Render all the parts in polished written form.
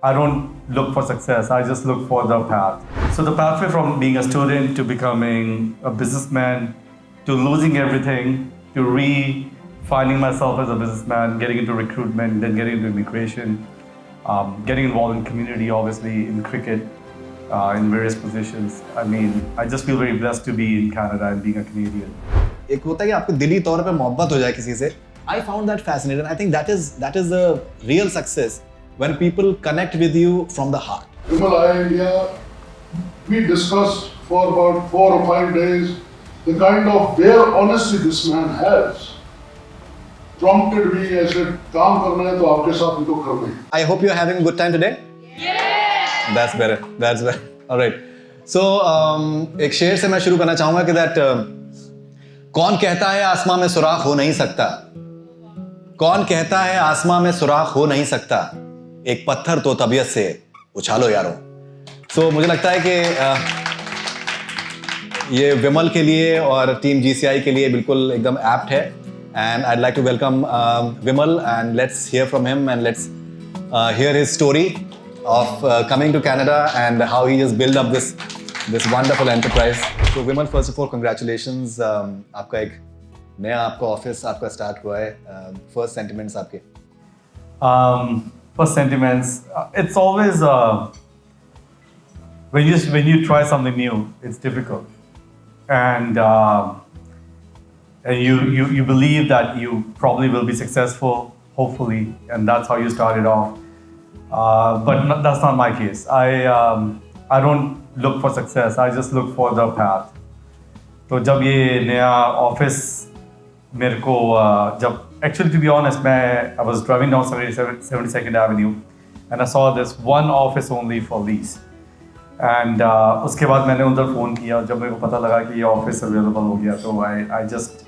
I don't look for success, I just look for the path. So the pathway from being a student to becoming a businessman, to losing everything, to finding myself as a businessman, getting into recruitment, then getting into immigration, getting involved in community, obviously in cricket, in various positions. I mean, I just feel very blessed to be in Canada and being a Canadian. एक होता है कि आपको दिली तौर पे मोहब्बत हो जाए किसी से. I found that fascinating. I think that is the real success when people connect with you from the heart. Vimal, we discussed for about 4 or 5 days the kind of bare honesty this man has. Prompted me, I said, काम करना है तो आपके साथ भी तो करना है. I hope you're having a good time today. Yeah. That's better. All right. So एक शेर से मैं शुरू करना चाहूँगा कि that कौन कहता है आसमां में सुराख हो नहीं सकता? कौन कहता है आसमां में सुराख हो नहीं सकता? एक पत्थर तो तबीयत से उछालो यारो. So मुझे लगता है कि ये विमल के लिए और टीम GCI के लिए बिल्कुल एकदम एप्ट है. And I'd like to welcome Vimal, and let's hear from him, and let's hear his story of coming to Canada and how he has built up this wonderful enterprise. So Vimal, first of all, congratulations. आपका एक नया आपका office आपका start हुआ है. First sentiments आपके. First sentiments. It's always when you try something new, it's difficult, and you believe that you probably will be successful, hopefully, and that's how you started off. But that's not my case. I don't look for success. I just look for the path. तो जब ये नया office मेरे को जब actually to be honest, I was driving down 72nd Avenue and I saw this one office only for lease. And उसके बाद मैंने उधर फ़ोन किया. जब मेरे को पता लगा कि ये ऑफिस अवेलेबल हो गया तो I just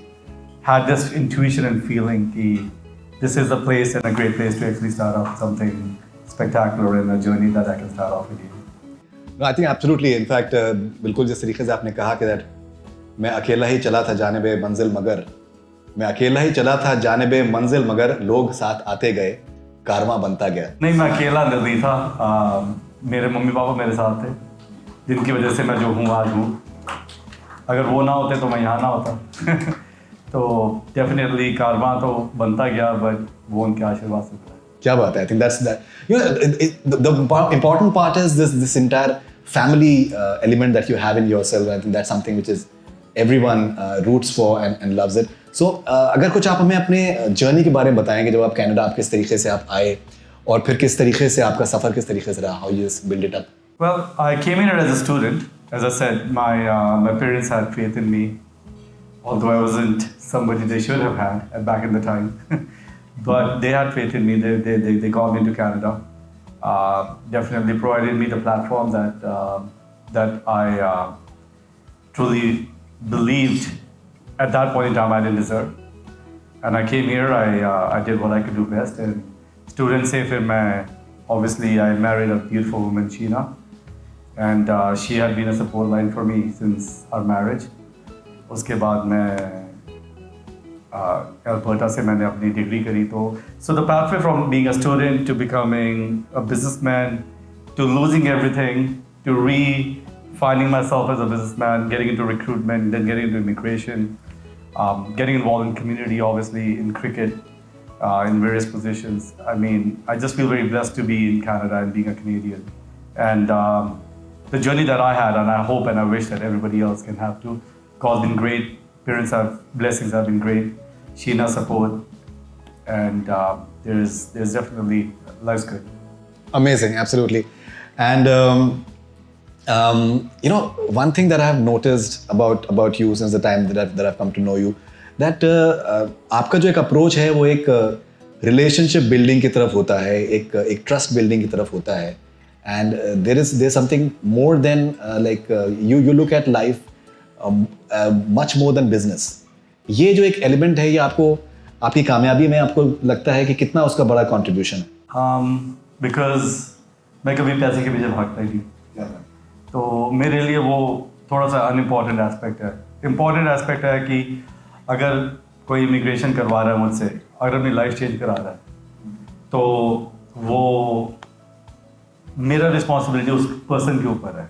had this intuition and feeling that this is a place and a great place to actually start off something spectacular in a journey that I can start off with you. No, I think absolutely. In fact, बिल्कुल जिस तरीके से आपने कहा कि that मैं अकेला ही चला था जानिबे मंजिल मगर मैं अकेला ही चला था जानिबे मंजिल मगर लोग साथ आते गए कारवां बनता गया. नहीं, मैं अकेला नहीं था. मेरे मम्मी पापा मेरे साथ थे जिनकी वजह से मैं जो हूँ आज हूँ. अगर वो ना होते तो मैं यहाँ ना होता. तो डेफिनेटली कारवां तो बनता गया, बट वो उनके आशीर्वाद से था. क्या बात है. I think that's that. You know, the important part is this entire family element that you have in yourself. I think that's something which is everyone roots for and loves it. So अगर कुछ आप हमें अपने journey के बारे में बताएंगे जब आप कनाडा आप किस तरीके से आप आए और फिर किस तरीके से आपका सफर किस तरीके से रहा. How you just build it up. Well, I came in as a student. As I said, my parents had faith in me, although I wasn't somebody they should have had back in the time. But they had faith in me. They got me into Canada. Definitely provided me the platform that I truly believed at that point in time I didn't deserve. And I came here. I did what I could do best. And students say फिर मैं obviously I married a beautiful woman, Sheena, and she had been a support line for me since our marriage. उसके बाद मैं Alberta से मैंने अपनी degree करी. तो so the pathway from being a student to becoming a businessman, to losing everything, to finding myself as a businessman, getting into recruitment, then getting into immigration, getting involved in community, obviously in cricket, in various positions. I mean, I just feel very blessed to be in Canada and being a Canadian. And the journey that I had, and I hope and I wish that everybody else can have too. God's been great. Parents blessings have been great. Sheena's support, and there's definitely life's good. Amazing, absolutely. And you know, one thing that I have noticed about you since the time that I've come to know you, that आपका जो एक approach है वो एक relationship building की तरफ होता है, एक trust building की तरफ होता है. And there's something more than like you look at life much more than business. ये जो एक एलिमेंट है ये आपको आपकी कामयाबी में आपको लगता है कि कितना उसका बड़ा कंट्रीब्यूशन है? Because मैं कभी पैसे के पीछे भागता ही नहीं. तो मेरे लिए वो थोड़ा सा अनइम्पॉर्टेंट एस्पेक्ट है. इम्पॉर्टेंट एस्पेक्ट है कि अगर कोई इमिग्रेशन करवा रहा है मुझसे, अगर अपनी लाइफ चेंज करा रहा है, तो वो मेरा responsibility उस person के ऊपर है.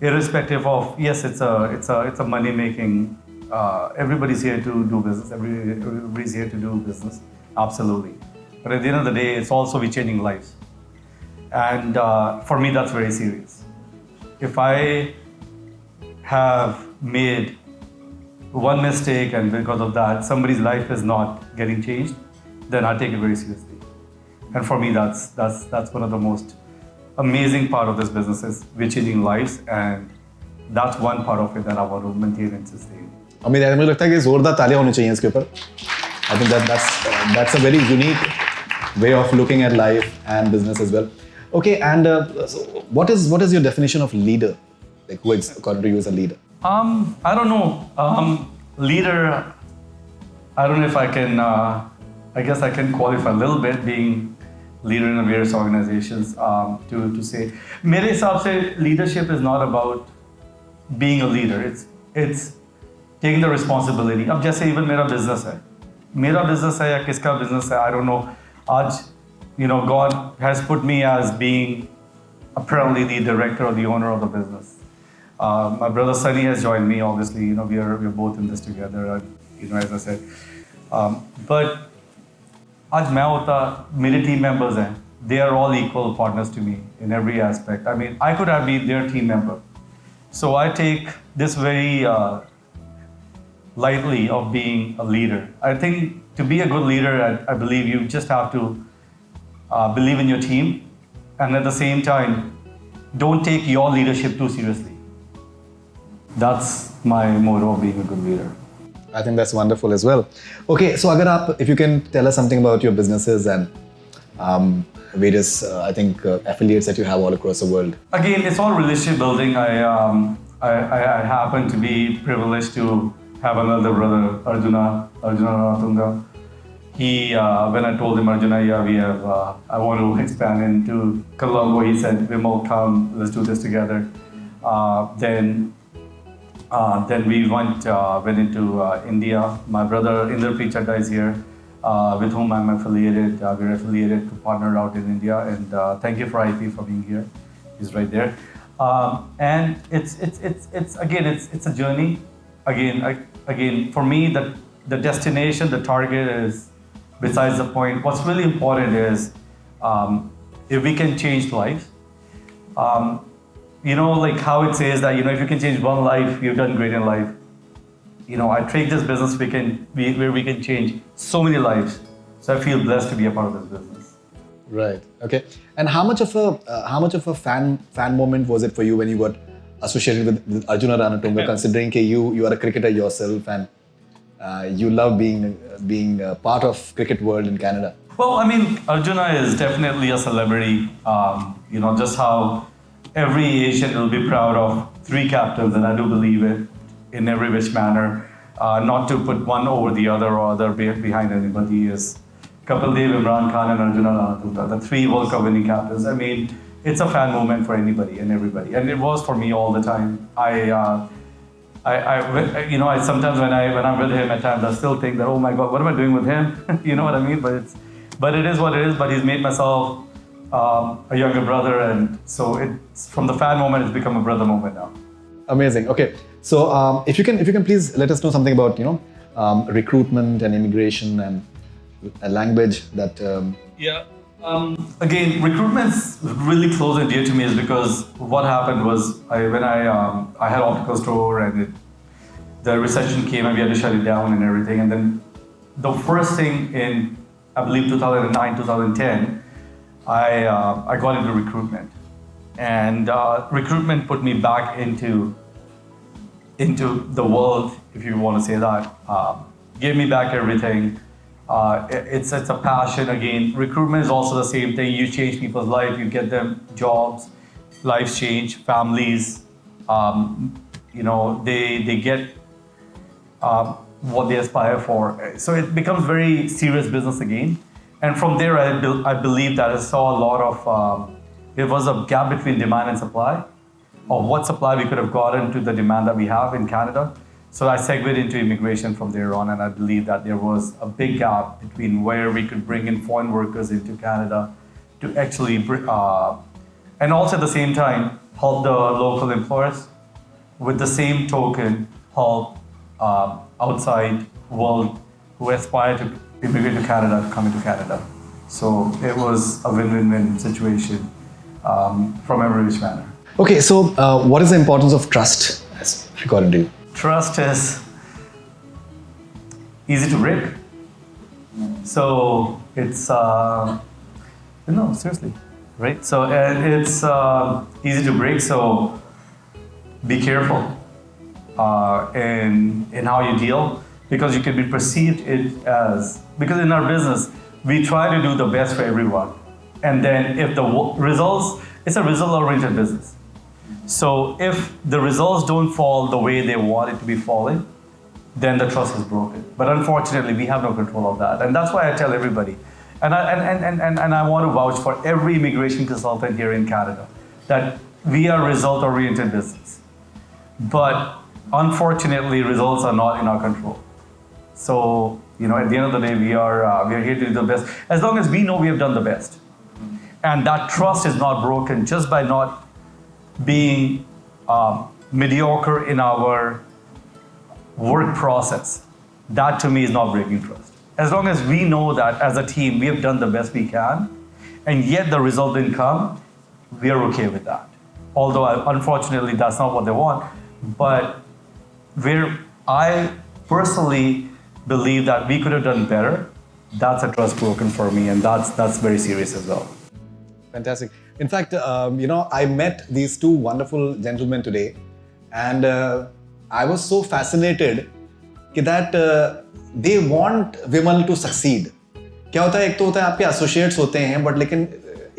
Irrespective of, yes, it's a money making. Everybody's here to do business. Everybody's here to do business. Absolutely. But at the end of the day, it's also we changing lives. And for me, that's very serious. If I have made one mistake and because of that, somebody's life is not getting changed, then I take it very seriously. And for me, that's one of the most amazing part of this business is we're changing lives, and that's one part of it that I want to maintain and sustain. Amit, मुझे लगता है कि जोरदार तालियां होनी चाहिए इसके ऊपर. I think that's a very unique way of looking at life and business as well. Okay, and so what is your definition of leader? Like, who is according to you as a leader? I don't know. Leader. I don't know if I can. I guess I can qualify a little bit being leader in various organizations. To say, मेरे हिसाब से leadership is not about being a leader. It's taking the responsibility. अब जैसे even मेरा business है या किसका business है, I don't know. आज, God has put me as being apparently the director or the owner of the business. My brother Sunny has joined me. Obviously, we're both in this together. As I said, but आज मैं होता, मेरे team members हैं. They are all equal partners to me in every aspect. I mean, I could have been their team member. So I take this very lightly of being a leader. I think to be a good leader, I believe you just have to believe in your team, and at the same time, don't take your leadership too seriously. That's my motto of being a good leader. I think that's wonderful as well. Okay, so if you can tell us something about your businesses and various, affiliates that you have all across the world. Again, it's all relationship building. I happen to be privileged to have another brother, Arjuna Ranatunga. He, when I told him, Arjuna, I want to expand into Colombo, he said, Vimal, come, let's do this together. Then we went into India. My brother Inderpreet Chadda is here, with whom I'm affiliated. We're affiliated to partner out in India, and thank you for IP for being here. He's right there. And it's a journey. Again, for me, the destination, the target is besides the point. What's really important is if we can change lives. Like how it says that, if you can change one life, you've done great in life. I take this business where we can change so many lives. So I feel blessed to be a part of this business. Right. Okay. And how much of a fan moment was it for you when you got associated with Arjuna Ranatunga, considering that you are a cricketer yourself and you love being part of cricket world in Canada? Well, I mean, Arjuna is definitely a celebrity. Just how every Asian will be proud of 3 captains, and I do believe it in every which manner. Not to put one over the other or other behind anybody is Kapil Dev, Imran Khan, and Arjuna Ranatunga, the 3 World Cup winning captains. I mean, it's a fan moment for anybody and everybody, and it was for me all the time. I sometimes when I'm with him at times, I still think that, oh my God, what am I doing with him? You know what I mean? But it is what it is. But he's made myself a younger brother, and so it's from the fan moment, it's become a brother moment now. Amazing. Okay, so if you can please let us know something about recruitment and immigration and a language that. Again, recruitment's really close and dear to me is because what happened was when I had optical store and the recession came and we had to shut it down and everything, and then the first thing in I believe 2009, 2010. I got into recruitment, and recruitment put me back into the world, if you want to say that. Gave me back everything. It's a passion. Again, recruitment is also the same thing. You change people's life, you get them jobs, lives change, families. They get what they aspire for. So it becomes very serious business again. And from there, I believe that I saw a lot of, there was a gap between demand and supply, of what supply we could have gotten to the demand that we have in Canada. So I segued into immigration from there on, and I believe that there was a big gap between where we could bring in foreign workers into Canada to actually and also at the same time help the local employers. With the same token, help outside world who aspire to immigrate to Canada to come into Canada. So it was a win-win-win situation from every which manner. Okay, so what is the importance of trust as according to you? Trust is easy to break. So it's no, seriously, right? So it's easy to break. So be careful in how you deal, because you can be perceived it as, because in our business we try to do the best for everyone, and then if the results, it's a result-oriented business. So if the results don't fall the way they want it to be falling, then the trust is broken. But unfortunately, we have no control of that. And that's why I tell everybody, and I want to vouch for every immigration consultant here in Canada, that we are result-oriented business. But unfortunately, results are not in our control. So, at the end of the day, we are here to do the best. As long as we know we have done the best. And that trust is not broken just by not being mediocre in our work process. That to me is not breaking trust. As long as we know that as a team we have done the best we can, and yet the result didn't come, we are okay with that. Although unfortunately that's not what they want, but where I personally believe that we could have done better, that's a trust broken for me, and that's very serious as well. Fantastic. In fact, I met these two wonderful gentlemen today, and I was so fascinated that they want Vimal to succeed. क्या होता है, एक तो होता है आपके associates होते हैं, but लेकिन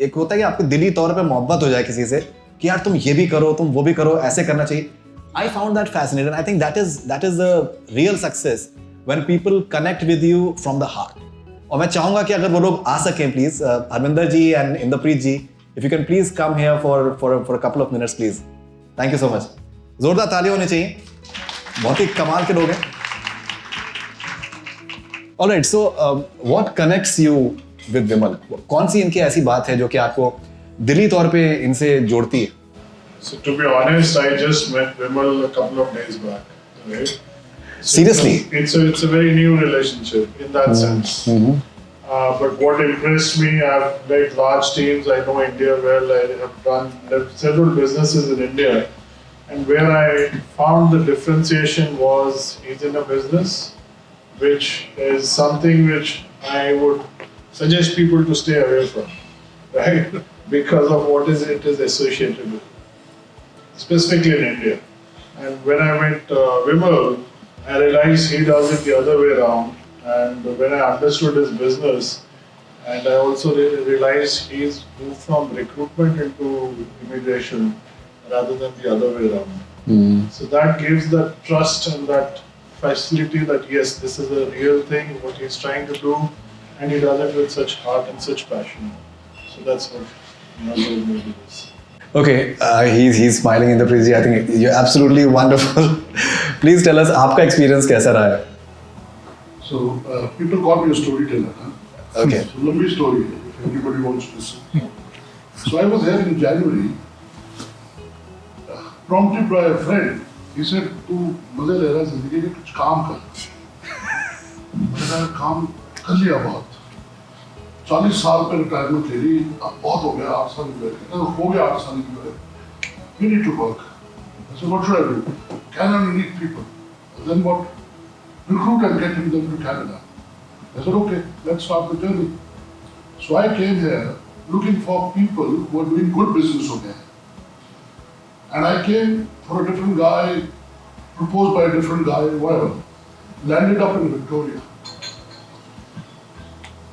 एक होता है कि आपके दिली तौर पे मोहब्बत हो जाए किसी से कि यार तुम ये भी करो, तुम वो भी करो, ऐसे करना चाहिए. I found that fascinating. I think that is the real success when people connect with you from the heart. और मैं चाहूँगा कि अगर वो लोग आ सकें, please, Harvinder ji and Inderpreet ji, if you can please come here for a couple of minutes, please. Thank you so much. जोरदार ताली होनी चाहिए. बहुत ही कमाल के लोग हैं. All right, so what connects you with Vimal? कौन सी इनकी ऐसी बात है जो कि आपको दिली तौर पे इनसे जोड़ती है? So to be honest, I just met Vimal a couple of days back. Right? So Seriously? It's a very new relationship in that sense. Mm-hmm. But what impressed me, I've led large teams. I know India well. I have run several businesses in India. And where I found the differentiation was he's in a business which is something which I would suggest people to stay away from, right? Because of what it is associated with, specifically in India. And when I met Vimal, I realized he does it the other way around. And when I understood his business, and I also realized he's moved from recruitment into immigration rather than the other way around. Mm. So that gives that trust and that facility that yes, this is a real thing, what he's trying to do, and he does it with such heart and such passion. So that's what drove me to this. Okay, he's smiling in the praise. I think you're absolutely wonderful. Please tell us, आपका experience कैसा रहा है? So people call me a storyteller. Huh? Okay. So long story, if everybody wants to listen. So I was here in January, prompted by a friend. He said, "तू मजे ले रहा है जिंदगी में, कुछ काम कर." मैंने काम कर लिया बहुत. 40 साल पे रिटायरमेंट ले ली, अब बहुत हो गया, 8 साल हो गया 8 साल की वजह. We need to work. I said, what should I do? Canada need people. And then what? Recruit and get them to Canada. I said, okay, let's start the journey. So I came here looking for people who are doing good business over there. And I came for a different guy, proposed by a different guy, whatever. Landed up in Victoria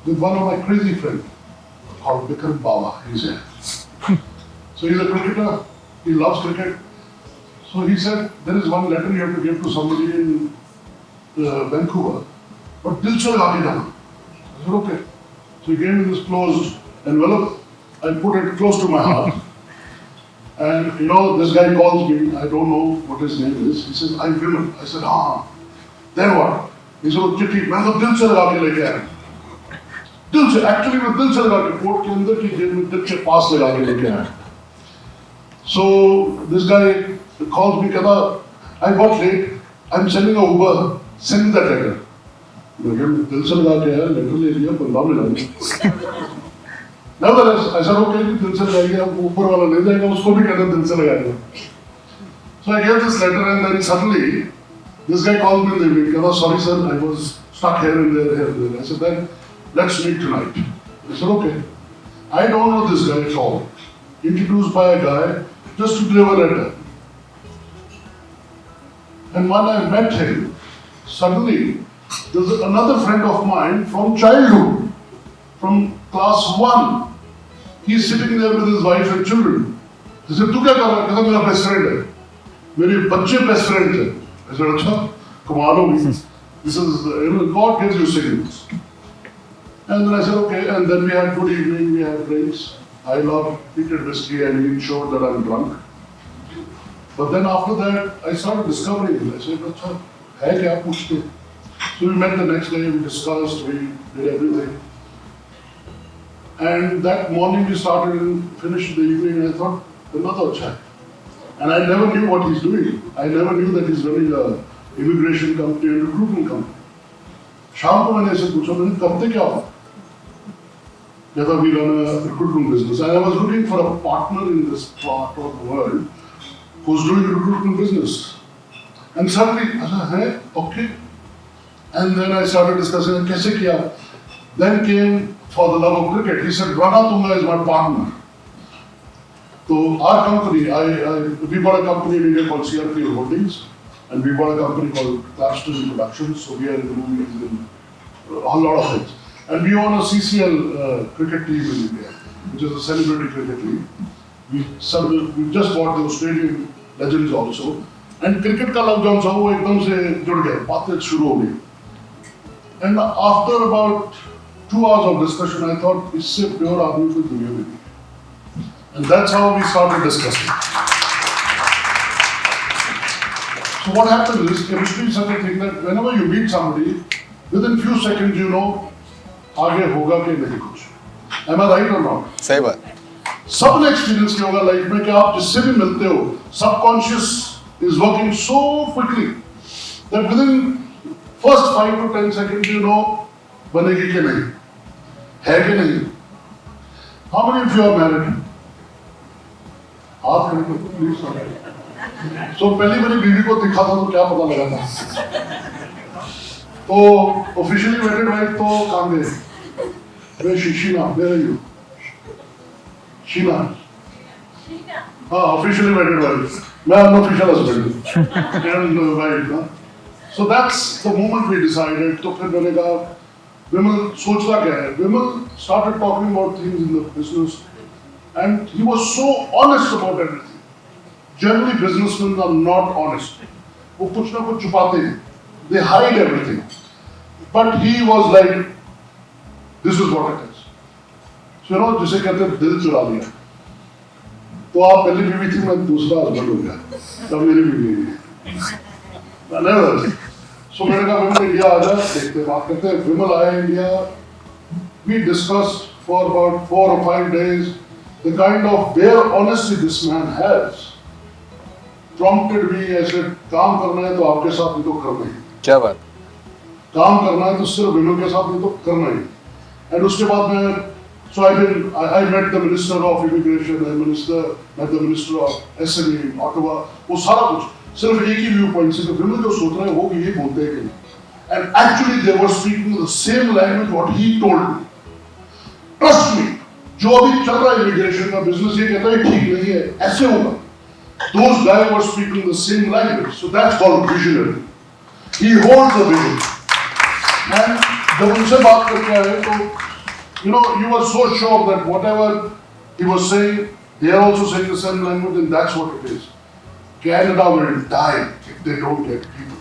with one of my crazy friends called Vikram Baba. He's here. So he's a cricketer. He loves cricket. So he said, there is one letter you have to give to somebody in Vancouver, but dil se laga ke jana. I said, okay. So he gave me this closed envelope. I put it close to my heart. And this guy calls me, I don't know what his name is. He says, I'm Vimal. I said, then what? He said, चिट्ठी, मैं तो दिल से लगा के लेके आया. दिल से, actually मैं दिल से लगा के कोर्ट के अंदर की जेल में दिल के पास लगा के लेके आया. So this guy calls me, कहता, I got late. I'm sending a Uber. Send that letter. मैं दिल से लगा के यार लेटर ले लिया, 15 minute. Nevertheless, I said okay, दिल से लगाएगा, ऊपर वाला ले जाएगा, उसको भी कहना दिल से लगाएगा. So I gave this letter and then suddenly this guy called me in the evening. कहता, sorry sir, I was stuck here and there, here and there. I said then let's meet tonight. I said okay. I don't know this guy at all. Introduced by a guy just to deliver a letter. And when I met him, suddenly there's another friend of mine from childhood, from class 1. He's sitting there with his wife and children. He said, "Tu kya kar raha hai?" कहता, मेरा best friend है. मेरे बच्चे best friend थे. I said, अच्छा, कमाल होगी. This is, God gives you signals. And then I said, okay, and then we had good evening, we had drinks. I love heated whiskey and he ensured that I'm drunk. But then after that, I started discovering him. I said, अच्छा, है क्या पूछते? So we met the next day, we discussed, we did everything. And that morning we started and finished the evening and I thought, another अच्छा है. And I never knew what he's doing. I never knew that he's running a immigration company and recruitment company. शाम को मैंने ऐसे पूछा, मैंने करते क्या हो? कहता, we run a recruitment business. And I was looking for a partner in this part of the world who's doing recruitment business. And suddenly, I said, hey, okay. And then I started discussing, कैसे किया? Then came for the love of cricket. He said, Rana Tunga is my partner. So our company, we bought a company in India called CRP Holdings, and we bought a company called Clapston Productions. So we are in movies and a lot of things. And we own a CCL cricket team in India, which is a celebrity cricket league. We just bought the Australian legends also. And cricket का lockdown था वो एकदम से जुड़ गया, बातें शुरू हो गई. And after about 2 hours of discussion, I thought इससे प्योर आदमी कोई दुनिया में नहीं. And that's how we started discussing. So what happens is, chemistry is such a thing that whenever you meet somebody, within few seconds you know आगे होगा कि नहीं कुछ. Am I right or not? सही बात. सबने एक्सपीरियंस किया होगा लाइफ में कि आप जिससे भी मिलते हो, subconscious is working so quickly that within first 5 to 10 seconds you know बनेगी कि नहीं, है कि नहीं. How many of you are married? हाथ खड़े करो प्लीज. So पहली बारी बीवी को दिखा था तो क्या पता लगा था? तो ऑफिशियली वेटेड वाइफ तो कहाँ गए? Where is she? Sheena, where are you? Sheena. हाँ, officially wedded wife. मैं unofficial husband. And wife, ना. So that's the moment we decided. तो फिर मैंने कहा, Vimal सोचता क्या है? Vimal started talking about things in the business, and he was so honest about everything. Generally, businessmen are not honest. वो कुछ ना कुछ छुपाते हैं. They hide everything. But he was like, this is what it is. So, जिसे कहते हैं दिल चुरा लिया. तो आप पहली बीवी थी, मैं दूसरा हस्बैंड हो गया. तब मेरी बीवी है. Never. So मैंने कहा विमल इंडिया आ जा, देखते बात करते हैं. विमल आया India. We discussed for about 4 or 5 days the kind of bare honesty this man has. Prompted me, I said, काम करना है तो आपके साथ नहीं तो करना ही. क्या बात? काम करना है तो सिर्फ विमल के साथ नहीं तो करना ही. And उसके बाद मैं, so I met the Minister of Immigration, I met the Minister of SME in Ottawa. वो सारा कुछ सिर्फ एक ही व्यू पॉइंट से कि विमल जो सोच रहे हैं वो ये बोलते हैं कि नहीं. And actually they were speaking the same language what he told me. Trust me, जो अभी चल रहा है इमिग्रेशन का बिजनेस ये कहता है ठीक नहीं है, ऐसे होगा. Those guys were speaking the same language, so that's called visionary. He holds a vision. And जब उनसे बात करके आए तो you were so sure that whatever he was saying, they are also saying the same language, and that's what it is. Canada will die if they don't get people.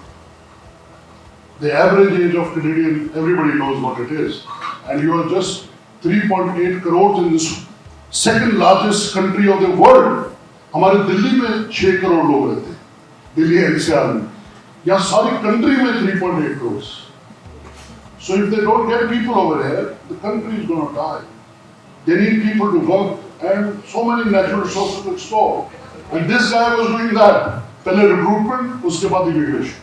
The average age of Canadian, everybody knows what it is. And you are just 3.8 crores in this second largest country of the world. हमारे दिल्ली में 6 करोड़ लोग रहते हैं. Delhi NCR में. यहाँ सारी country में 3.8 crores. So if they don't get people over here, the country is going to die. They need people to work and so many natural resources to explore. And this guy was doing that. Pehle recruitment, uske baad immigration.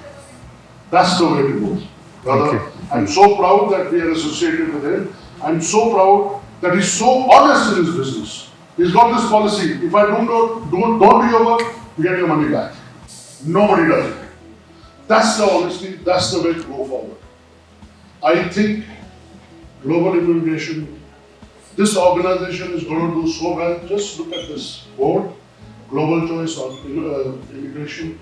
That's the way it goes. Brother, I'm so proud that we are associated with him. I'm so proud that he's so honest in his business. He's got this policy. If I don't do your work, you get your money back. Nobody does it. That's the honesty. That's the way to go forward. I think global immigration, this organization is going to do so well. Just look at this board, Global Choice on Immigration.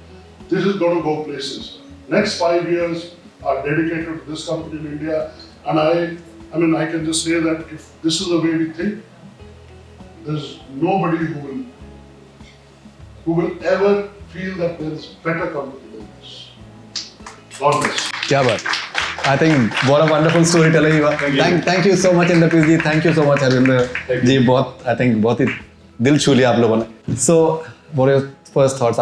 This is going to go places. Next 5 years are dedicated to this company in India. And I can just say that if this is the way we think, there's nobody who will ever feel that there is better company than this. God bless. क्या बात. I think what a wonderful storyteller you are. Thank you so much Inderpreet ji. Thank you so much Harvinder ji. बहुत ही दिल छू लिया आप लोगों ने. So what are your first thoughts?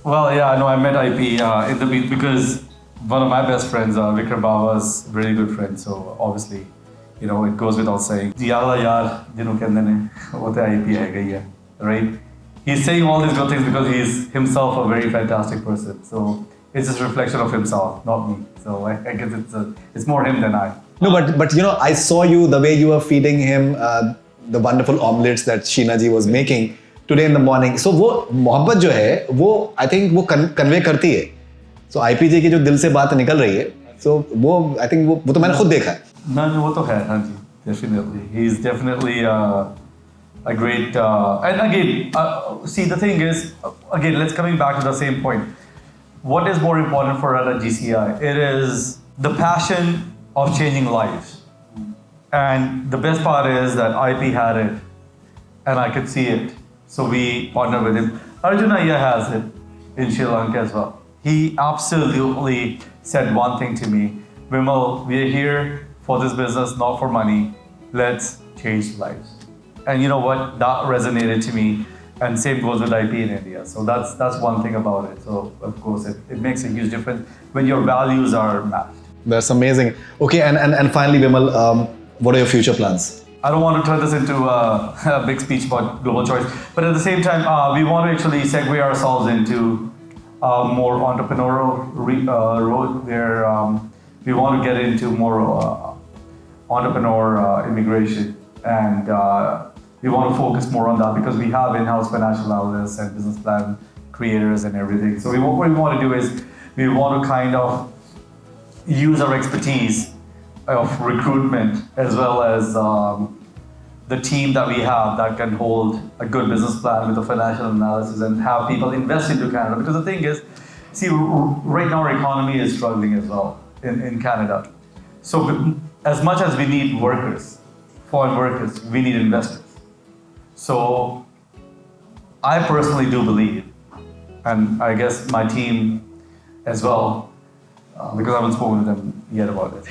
Well, yeah, no, I met IP in the beat because one of my best friends, Vikram Baba's really good friend. So obviously, you know, it goes without saying. Yalla yaar, jinu kehne ne, wo te IP hai gayi hai, right? He's saying all these good things because he's himself a very fantastic person. So it's just a reflection of himself, not me. So I guess it's more him than I. No, but you know, I saw you the way you were feeding him the wonderful omelets that Sheena ji was making today in the morning. So वो मोहब्बत जो है वो I think वो convey करती है. So IP जी की जो दिल से बात निकल रही है, so वो I think वो तो मैंने खुद देखा है. No, वो तो है, हाँ जी, definitely. He's definitely a great. And again, see the thing is, again, let's coming back to the same point. What is more important for us at GCI? It is the passion of changing lives. And the best part is that IP had it, and I could see it. So we partnered with him. Arjuna has it in Sri Lanka as well. He absolutely said one thing to me: Vimal, we are here for this business, not for money. Let's change lives. And you know what? That resonated to me. And same goes with IP in India. So that's one thing about it. So of course it makes a huge difference when your values are matched. That's amazing. Okay, and finally, Vimal, what are your future plans? I don't want to turn this into a big speech about global choice, but at the same time, we want to actually segue ourselves into a more entrepreneurial road where we want to get into more entrepreneur immigration, and we want to focus more on that because we have in-house financial analysts and business plan creators and everything. So what we want to do is we want to kind of use our expertise of recruitment as well as the team that we have that can hold a good business plan with a financial analysis and have people invest into Canada. Because the thing is, see, right now our economy is struggling as well in Canada. So as much as we need workers, foreign workers, we need investors. So I personally do believe, and I guess my team as well, because I haven't spoken with them yet about it,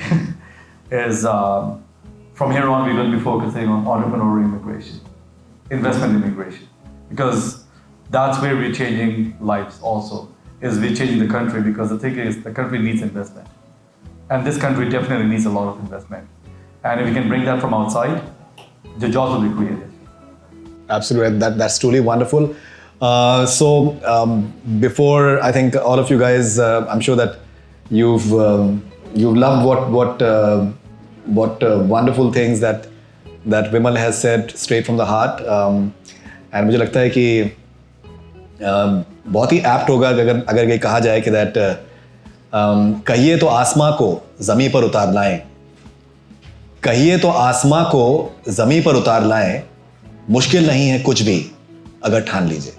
is from here on we're going to be focusing on entrepreneurial immigration, investment immigration, because that's where we're changing lives also, is we're changing the country, because the thing is the country needs investment. And this country definitely needs a lot of investment. And if we can bring that from outside, the jobs will be created. Absolutely, that's truly wonderful. So before, I think all of you guys, I'm sure that you've loved what wonderful things that Vimal has said straight from the heart. And मुझे लगता है कि बहुत ही apt होगा अगर ये कहा जाए कि that कहिए तो आसमां को ज़मीं पर उतार लाएं, कहिए तो आसमां को ज़मीं पर उतार लाएं, मुश्किल नहीं है कुछ भी अगर ठान लीजिए.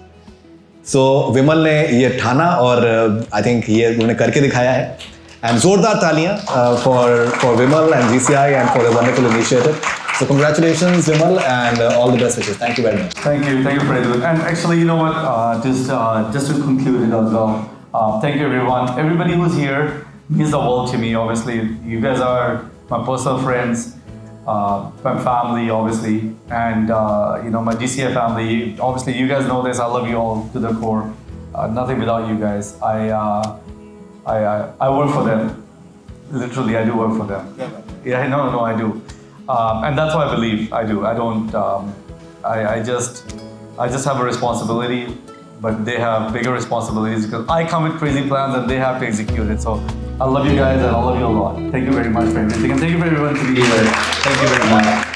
सो विमल ने ये ठाना और आई थिंक ये उन्होंने करके दिखाया है. एंड जोरदार तालियां for Vimal and GCI and for the wonderful initiative. So congratulations, Vimal, and all the best wishes. Thank you very much. Thank you, Faridoon. And actually, you know what? Just to conclude it as well. Thank you, everyone. Everybody who's here means the world to me. Obviously, you guys are my personal friends, my family, obviously, and my GCI family. Obviously, you guys know this. I love you all to the core. Nothing without you guys. I work for them. Literally, I do work for them. Yeah, no, I do. And that's what I believe I do. I don't. I just I just have a responsibility, but they have bigger responsibilities because I come with crazy plans and they have to execute it. So I love you guys and I love you a lot. Thank you very much for everything, and thank you for everyone to be here. Thank you very much.